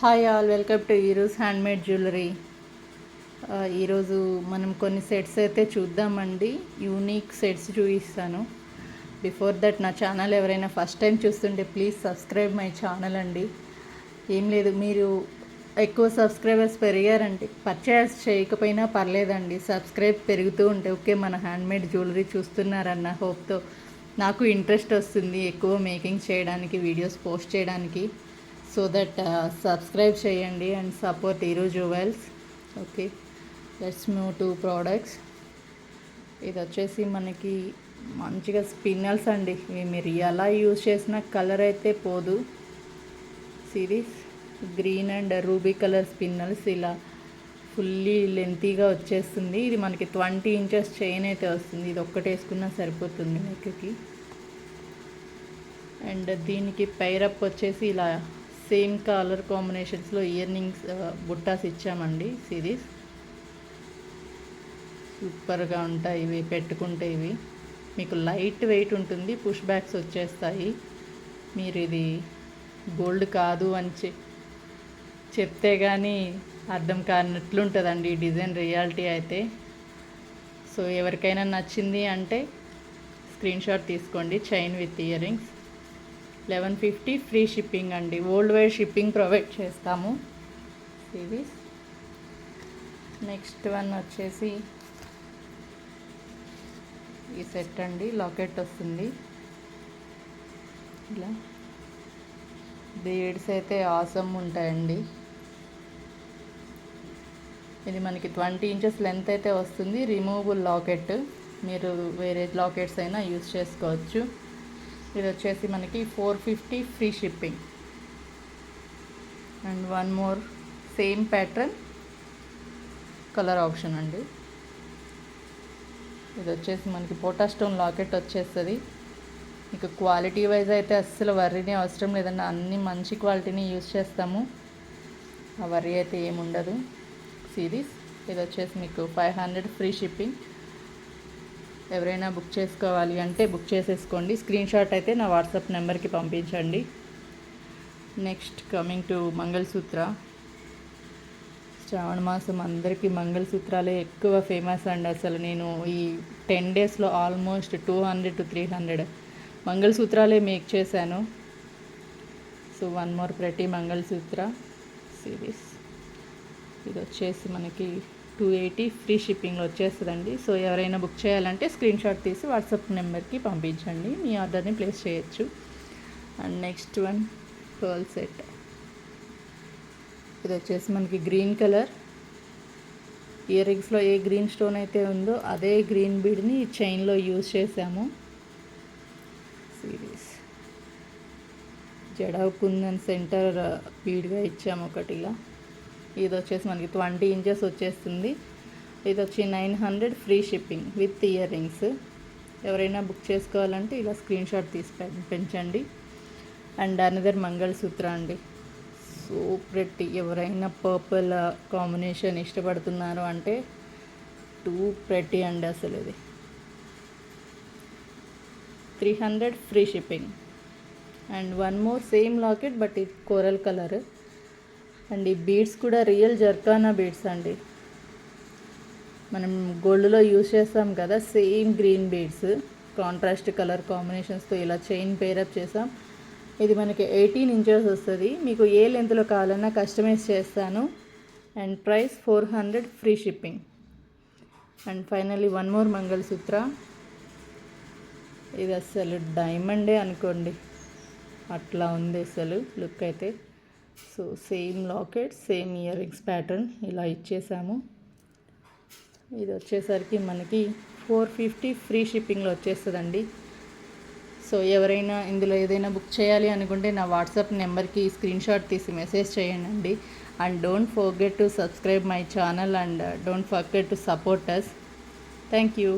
Hi all, welcome to ఈరోజు handmade jewellery. ఈరోజు మనం కొన్ని సెట్స్ అయితే చూద్దామండి. యూనిక్ సెట్స్ చూపిస్తాను. బిఫోర్ దట్ నా ఛానల్ ఎవరైనా ఫస్ట్ టైం చూస్తుంటే ప్లీజ్ సబ్స్క్రైబ్ మై ఛానల్ అండి. ఏం లేదు, మీరు ఎక్కువ సబ్స్క్రైబర్స్ పెరిగారంటే పర్చేస్ చేయకపోయినా పర్లేదండి, సబ్స్క్రైబ్ పెరుగుతూ ఉంటే ఓకే మన హ్యాండ్మేడ్ జ్యువెలరీ చూస్తున్నారన్న హోప్తో నాకు ఇంట్రెస్ట్ వస్తుంది ఎక్కువ మేకింగ్ చేయడానికి, వీడియోస్ పోస్ట్ చేయడానికి. సో దట్ సబ్స్క్రైబ్ చేయండి అండ్ సపోర్ట్ ఈరోజు jewels. Okay, let's move to products. ఇది వచ్చేసి మనకి మంచిగా స్పిన్నల్స్ అండి. ఇవి మీరు ఎలా యూజ్ చేసినా కలర్ అయితే పోదు. Series green and ruby colour spinels, ఇలా ఫుల్లీ లెంతీగా వచ్చేస్తుంది. ఇది మనకి 20 ఇంచెస్ చైన్ అయితే వస్తుంది. ఇది ఒక్కటి వేసుకున్నా సరిపోతుంది నెక్కి. అండ్ దీనికి పైరప్ వచ్చేసి ఇలా సేమ్ కలర్ కాంబినేషన్స్లో ఇయర్ రింగ్స్ బుట్టాస్ ఇచ్చామండి. సిరీస్ సూపర్గా ఉంటాయి ఇవి పెట్టుకుంటే. ఇవి మీకు లైట్ వెయిట్ ఉంటుంది, పుష్ బ్యాక్స్ వచ్చేస్తాయి. మీరు ఇది గోల్డ్ కాదు అని చెప్తే కానీ అర్థం కానట్లుంటుందండి ఈ డిజైన్ రియాలిటీ అయితే. సో ఎవరికైనా నచ్చింది అంటే స్క్రీన్ షాట్ తీసుకోండి. Chain with ear rings 1150 free shipping అండి. వరల్డ్ వైడ్ షిప్పింగ్ ప్రొవైడ్ చేస్తాము. సిరీస్ నెక్స్ట్ వన్ వచ్చేసి ఈ సెట్ అండి. లాకెట్ వస్తుంది ఇలా. బీడ్స్ అయితే ఆసమ్ ఉంటాయండి. ఇది మనకి 20 ఇంచెస్ లెంత్ అయితే వస్తుంది. రిమూవబుల్ లాకెట్, మీరు వేరే లాకెట్స్ అయినా యూజ్ చేసుకోవచ్చు. ఇది వచ్చేసి మనకి 450 free shipping. And one more same pattern colour option అండి. ఇది వచ్చేసి మనకి పోటా స్టోన్ లాకెట్ వచ్చేస్తుంది. మీకు క్వాలిటీ వైజ్ అయితే అస్సలు వర్రీనే అవసరం లేదండి, అన్ని మంచి క్వాలిటీని యూజ్ చేస్తాము. ఆ వర్రీ అయితే ఏముండదు. సిరీస్ ఇది వచ్చేసి మీకు 500 ఫ్రీ షిప్పింగ్. ఎవరైనా బుక్ చేసుకోవాలి అంటే బుక్ చేసేసుకోండి. స్క్రీన్ షాట్ అయితే నా వాట్సాప్ నెంబర్కి పంపించండి. Next coming to mangalsutra. Shravana మాసం అందరికీ మంగళసూత్రాలే ఎక్కువ ఫేమస్ అండి. అసలు నేను ఈ 10 డేస్లో ఆల్మోస్ట్ 200 to 300 మంగళసూత్రాలే మేక్ చేశాను. సో వన్ మోర్ ప్రతి మంగళసూత్ర సిరీస్. ఇది వచ్చేసి మనకి 280 ఫ్రీ షిప్పింగ్లో వచ్చేస్తుందండి. సో ఎవరైనా బుక్ చేయాలంటే స్క్రీన్ షాట్ తీసి వాట్సాప్ నెంబర్కి పంపించండి, మీ ఆర్డర్ని ప్లేస్ చేయొచ్చు. And next one pearl set. ఇది వచ్చేసి మనకి గ్రీన్ కలర్ ఇయర్ రింగ్స్లో ఏ గ్రీన్ స్టోన్ అయితే ఉందో అదే గ్రీన్ బీడ్ని చైన్లో యూజ్ చేసాము. సిరీస్ జడ కుందన్ సెంటర్ బీడ్గా ఇచ్చాము ఒకటి ఇలా. ఇది వచ్చేసి మనకి 20 ఇంచెస్ వచ్చేస్తుంది. ఇది వచ్చి 900 free shipping with ear rings. ఎవరైనా బుక్ చేసుకోవాలంటే ఇలా స్క్రీన్ షాట్ తీసి పెంచండి. అండ్ అనదర్ మంగళసూత్ర అండి. So pretty. ఎవరైనా పర్పుల్ కాంబినేషన్ ఇష్టపడుతున్నారు అంటే టూ ప్రెట్టి అండి అసలు. ఇది 300 free shipping. And one more same locket but ఇది కోరల్ కలర్. అండ్ ఈ బీడ్స్ కూడా రియల్ జర్కానా బీడ్స్ అండి. మనం గోల్డ్లో యూజ్ చేస్తాం కదా, same green beads contrast colour కాంబినేషన్స్తో ఇలా చైన్ పేరప్ చేసాం. ఇది మనకి 18 ఇంచెస్ వస్తుంది. మీకు ఏ లెంత్లో కావాలన్నా కస్టమైజ్ చేస్తాను. And price 400 free shipping. And finally one more mangalsutra. ఇది అసలు డైమండే అనుకోండి, అట్లా ఉంది అసలు లుక్ అయితే. So same locket, same ear rings pattern ఇలా ఇచ్చేసాము. ఇది వచ్చేసరికి మనకి 450 ఫ్రీ షిప్పింగ్లో వచ్చేస్తుందండి. సో ఎవరైనా ఇందులో ఏదైనా బుక్ చేయాలి అనుకుంటే నా వాట్సాప్ నెంబర్కి స్క్రీన్ షాట్ తీసి మెసేజ్ చేయండి. And don't forget to subscribe my channel and don't forget to support us. Thank you.